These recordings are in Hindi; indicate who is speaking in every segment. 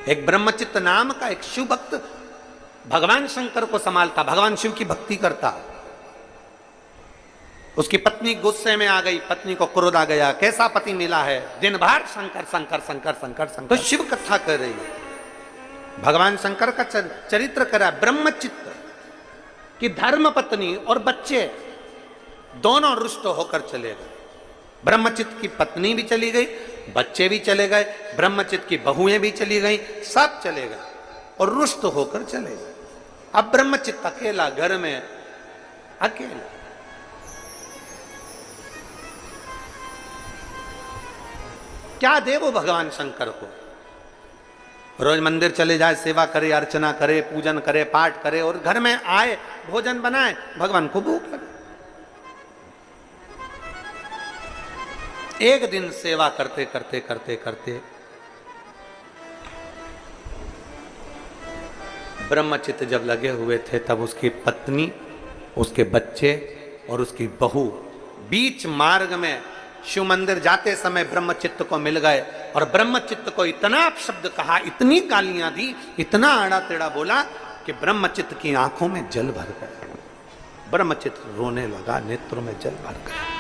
Speaker 1: एक ब्रह्मचित्त नाम का एक शिव भक्त भगवान शंकर को संभालता, भगवान शिव की भक्ति करता। उसकी पत्नी गुस्से में आ गई, पत्नी को क्रोध आ गया, कैसा पति मिला है, दिन भर शंकर शंकर शंकर शंकर शंकर। तो शिव कथा कर रही है, भगवान शंकर का चरित्र करा। ब्रह्मचित्त की धर्म पत्नी और बच्चे दोनों रुष्ट होकर चले गए। ब्रह्मचित्त की पत्नी भी चली गई, बच्चे भी चले गए, ब्रह्मचित्त की बहुएं भी चली गई, सब चले गए और रुष्ट होकर चले गए। अब ब्रह्मचित्त अकेला घर में, अकेला। क्या दे वो भगवान शंकर को? रोज मंदिर चले जाए, सेवा करे, अर्चना करे, पूजन करे, पाठ करे और घर में आए, भोजन बनाए, भगवान को भूख लगे। एक दिन सेवा करते करते करते करते ब्रह्मचित्त जब लगे हुए थे, तब उसकी पत्नी, उसके बच्चे और उसकी बहू बीच मार्ग में शिव मंदिर जाते समय ब्रह्मचित्त को मिल गए और ब्रह्मचित्त को इतना अपशब्द कहा, इतनी गालियां दी, इतना आड़ा टेढ़ा बोला कि ब्रह्मचित्त की आंखों में जल भर गया। ब्रह्मचित्त रोने लगा, नेत्रों में जल भर गया।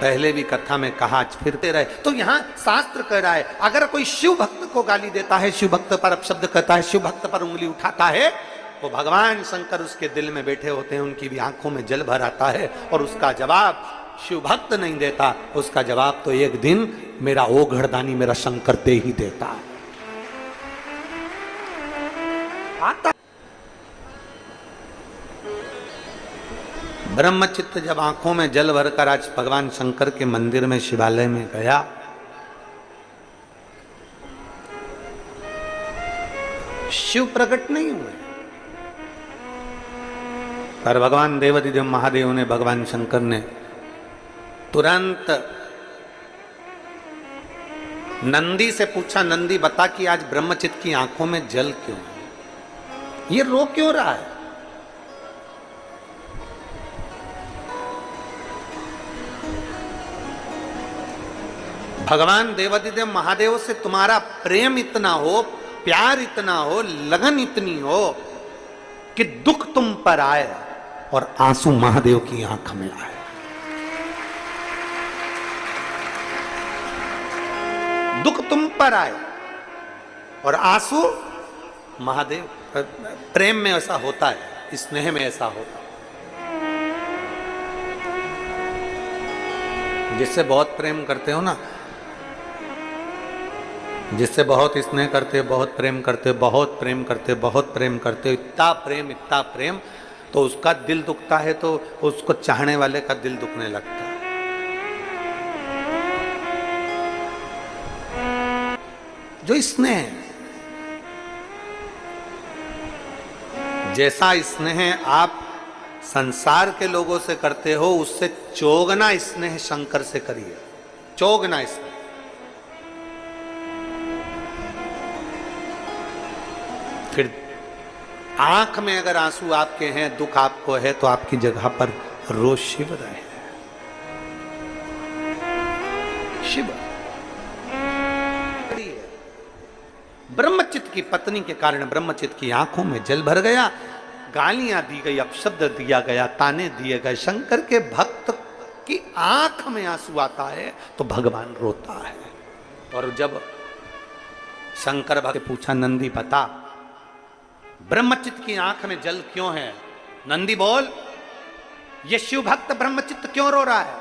Speaker 1: पहले भी कथा में कहा, आज फिरते रहे। तो यहां शास्त्र कह रहा है, अगर कोई शिव भक्त को गाली देता है, शिव भक्त पर अपशब्द कहता है, शिव भक्त पर उंगली उठाता है, तो भगवान शंकर उसके दिल में बैठे होते हैं, उनकी भी आंखों में जल भर आता है और उसका जवाब शिव भक्त नहीं देता, उसका जवाब तो एक दिन मेरा ओघड़दानी, मेरा शंकर दे ही देता है। आता ब्रह्मचित्त जब आंखों में जल भरकर आज भगवान शंकर के मंदिर में, शिवालय में गया, शिव प्रकट नहीं हुए, पर भगवान देवाधिदेव महादेव ने, भगवान शंकर ने तुरंत नंदी से पूछा, नंदी बता कि आज ब्रह्मचित्त की आंखों में जल क्यों है, ये रो क्यों रहा है? भगवान देवाधिदेव महादेव से तुम्हारा प्रेम इतना हो, प्यार इतना हो, लगन इतनी हो कि दुख तुम पर आए और आंसू महादेव की आंख में आए। दुख तुम पर आए और आंसू महादेव। प्रेम में ऐसा होता है, स्नेह में ऐसा होता है। जिससे बहुत प्रेम करते हो ना, जिससे बहुत स्नेह करते हो, बहुत प्रेम करते हो, बहुत प्रेम करते हो, बहुत प्रेम करते हो, इतना प्रेम, तो उसका दिल दुखता है तो उसको चाहने वाले का दिल दुखने लगता है। जो स्नेह, जैसा स्नेह आप संसार के लोगों से करते हो, उससे चौगुना स्नेह शंकर से करिए, चौगुना स्नेह। फिर आंख में अगर आंसू आपके हैं, दुख आपको है, तो आपकी जगह पर रोज शिव रहे। शिव ब्रह्मचित्त की पत्नी के कारण ब्रह्मचित्त की आंखों में जल भर गया, गालियां दी गई, अपशब्द दिया गया, ताने दिए गए। शंकर के भक्त की आंख में आंसू आता है तो भगवान रोता है। और जब शंकर भक्त पूछा, नंदी बता ब्रह्मचित्त की आंख में जल क्यों है? नंदी बोल, ये शिव भक्त ब्रह्मचित्त क्यों रो रहा है?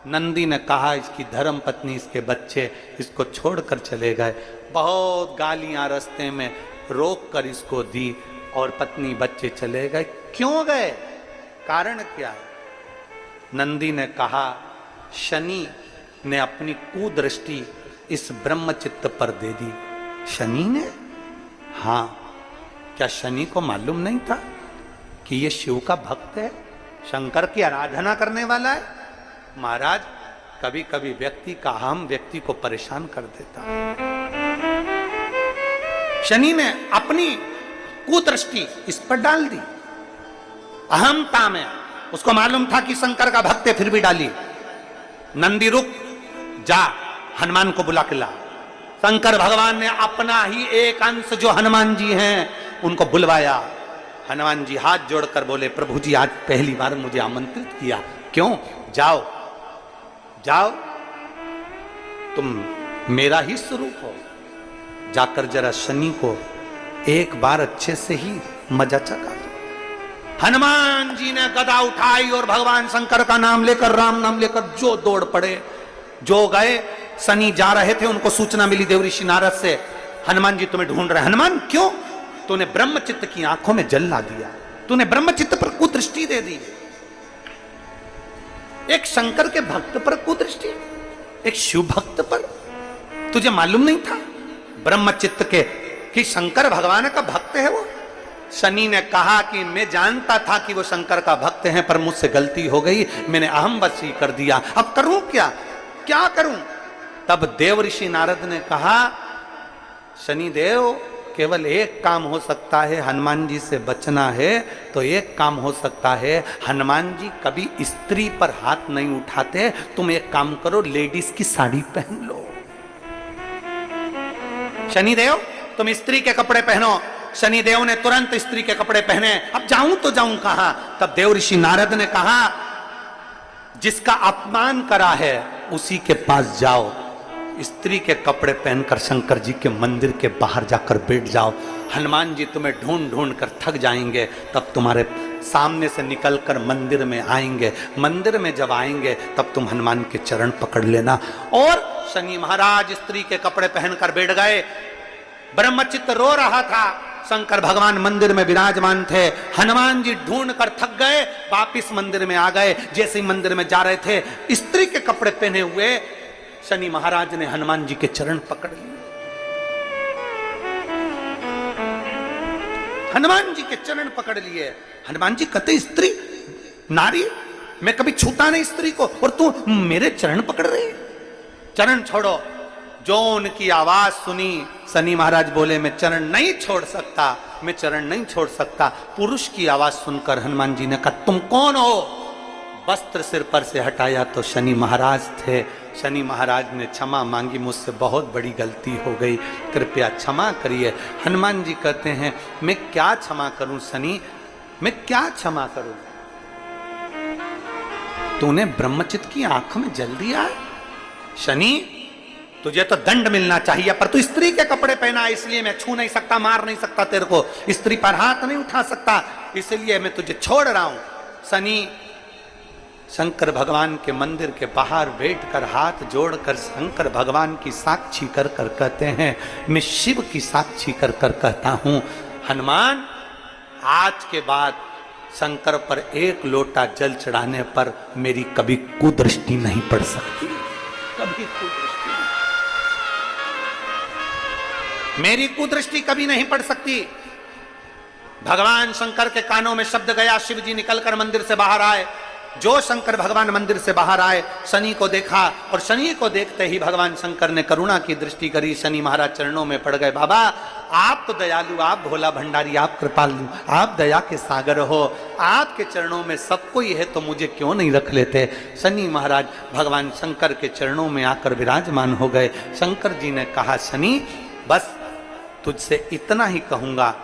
Speaker 1: नंदी ने कहा, इसकी धर्म पत्नी, इसके बच्चे इसको छोड़कर चले गए। बहुत गालियां रास्ते में रोक कर इसको दी और पत्नी बच्चे चले गए। क्यों गए? कारण क्या है? नंदी ने कहा, शनि ने अपनी कुदृष्टि इस ब्रह्मचित्त पर दे दी। शनि ने? हाँ। क्या शनि को मालूम नहीं था कि ये शिव का भक्त है, शंकर की आराधना करने वाला है? महाराज, कभी कभी व्यक्ति का अहम व्यक्ति को परेशान कर देता। शनि ने अपनी कुदृष्टि इस पर डाल दी, अहमता में। उसको मालूम था कि शंकर का भक्त है, फिर भी डाली। नंदी रुक जा, हनुमान को बुला के ला। शंकर भगवान ने अपना ही एक अंश जो हनुमान जी हैं उनको बुलवाया। हनुमान जी हाथ जोड़कर बोले, प्रभु जी आज पहली बार मुझे आमंत्रित किया, क्यों? जाओ जाओ, तुम मेरा ही स्वरूप हो, जाकर जरा शनि को एक बार अच्छे से ही मजा चखा दो। हनुमान जी ने गदा उठाई और भगवान शंकर का नाम लेकर, राम नाम लेकर जो दौड़ पड़े, जो गए। शनि जा रहे थे, उनको सूचना मिली देवऋषि नारद से, हनुमान जी तुम्हें ढूंढ रहे हैं। हनुमान क्यों? तूने ब्रह्मचित्त की आंखों में जल ला दिया, तूने ब्रह्मचित्त पर कुदृष्टि दे दी। एक शंकर के भक्त पर कुदृष्टि, एक शिव भक्त पर, तुझे मालूम नहीं था ब्रह्मचित्त के कि शंकर भगवान का भक्त है वो? शनि ने कहा कि मैं जानता था कि वो शंकर का भक्त है, पर मुझसे गलती हो गई, मैंने अहमवशी कर दिया, अब करूं क्या, क्या करूं? तब देवऋषि नारद ने कहा, शनि देव केवल एक काम हो सकता है, हनुमान जी से बचना है तो एक काम हो सकता है, हनुमान जी कभी स्त्री पर हाथ नहीं उठाते, तुम एक काम करो, लेडीज की साड़ी पहन लो। शनिदेव तुम स्त्री के कपड़े पहनो। शनिदेव ने तुरंत स्त्री के कपड़े पहने। अब जाऊं तो जाऊं कहां? तब देवऋषि नारद ने कहा, जिसका अपमान करा है उसी के पास जाओ, स्त्री के कपड़े पहनकर शंकर जी के मंदिर के बाहर जाकर बैठ जाओ। हनुमान जी तुम्हें ढूंढ ढूंढ कर थक जाएंगे, तब तुम्हारे सामने से निकलकर मंदिर में आएंगे। मंदिर में जब आएंगे तब तुम हनुमान के चरण पकड़ लेना। और शनि महाराज स्त्री के कपड़े पहनकर बैठ गए। ब्रह्मचित्त रो रहा था, शंकर भगवान मंदिर में विराजमान थे। हनुमान जी ढूंढ कर थक गए, वापिस मंदिर में आ गए। जैसे ही मंदिर में जा रहे थे, स्त्री के कपड़े पहने हुए शनि महाराज ने हनुमान जी के चरण पकड़ लिए। हनुमान जी के चरण पकड़ लिए। हनुमान जी कहते, स्त्री नारी, मैं कभी छूता नहीं स्त्री को, और तू मेरे चरण पकड़ रही? चरण छोड़ो। जो उनकी आवाज सुनी, शनि महाराज बोले, मैं चरण नहीं छोड़ सकता, मैं चरण नहीं छोड़ सकता। पुरुष की आवाज सुनकर हनुमान जी ने कहा, तुम कौन हो? वस्त्र सिर पर से हटाया तो शनि महाराज थे। शनि महाराज ने क्षमा मांगी, मुझसे बहुत बड़ी गलती हो गई, कृपया क्षमा करिए। हनुमान जी कहते हैं, मैं क्या क्षमा करूं शनि, मैं क्या क्षमा करूं? तूने ब्रह्मचित्त की आंख में जल दिया शनि, तुझे तो दंड मिलना चाहिए, पर तू स्त्री के कपड़े पहना, इसलिए मैं छू नहीं सकता, मार नहीं सकता तेरे को, स्त्री पर हाथ नहीं उठा सकता, इसलिए मैं तुझे छोड़ रहा हूं। शनि शंकर भगवान के मंदिर के बाहर बैठकर हाथ जोड़कर शंकर भगवान की साक्षी कर कर कहते हैं, मैं शिव की साक्षी कर कर कहता हूं, हनुमान आज के बाद शंकर पर एक लोटा जल चढ़ाने पर मेरी कभी कुदृष्टि नहीं पड़ सकती, कभी कुदृष्टि, मेरी कुदृष्टि कभी नहीं पड़ सकती। भगवान शंकर के कानों में शब्द गया, शिव जी निकलकर मंदिर से बाहर आए। जो शंकर भगवान मंदिर से बाहर आए, शनि को देखा, और शनि को देखते ही भगवान शंकर ने करुणा की दृष्टि करी। शनि महाराज चरणों में पड़ गए, बाबा आप तो दयालु, आप भोला भंडारी, आप कृपालु, आप दया के सागर हो, आपके चरणों में सब कोई है, तो मुझे क्यों नहीं रख लेते? शनि महाराज भगवान शंकर के चरणों में आकर विराजमान हो गए। शंकर जी ने कहा, शनि बस तुझसे इतना ही कहूंगा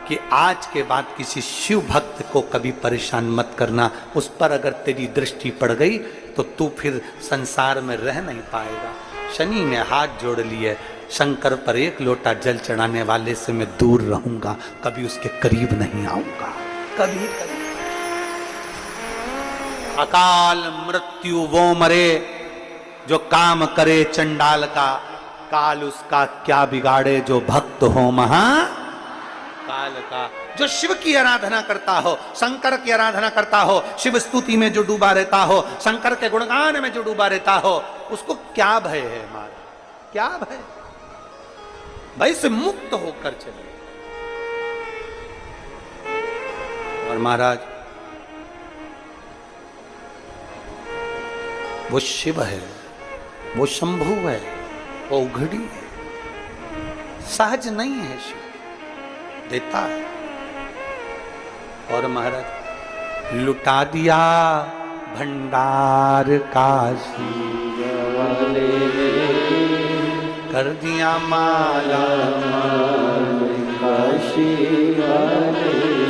Speaker 1: कि आज के बाद किसी शिव भक्त को कभी परेशान मत करना, उस पर अगर तेरी दृष्टि पड़ गई तो तू फिर संसार में रह नहीं पाएगा। शनि ने हाथ जोड़ लिए, शंकर पर एक लोटा जल चढ़ाने वाले से मैं दूर रहूंगा, कभी उसके करीब नहीं आऊंगा, कभी कभी। अकाल मृत्यु वो मरे जो काम करे चंडाल का, काल उसका क्या बिगाड़े जो भक्त हो महा काल का। जो शिव की आराधना करता हो, शंकर की आराधना करता हो, शिव स्तुति में जो डूबा रहता हो, शंकर के गुणगान में जो डूबा रहता हो, उसको क्या भय है हमारा, क्या भय? भय से मुक्त होकर चले। और महाराज वो शिव है, वो शंभु है, वो उघड़ी है, सहज नहीं है, शिव देता है। और महाराज लुटा दिया भंडार काशी वाले कर दिया माला।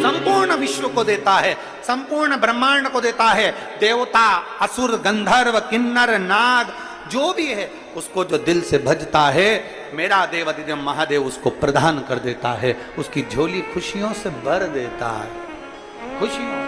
Speaker 1: संपूर्ण विश्व को देता है, संपूर्ण ब्रह्मांड को देता है। देवता, असुर, गंधर्व, किन्नर, नाग जो भी है उसको जो दिल से भजता है, मेरा देव अधिदेव महादेव उसको प्रदान कर देता है, उसकी झोली खुशियों से भर देता है, खुशियों।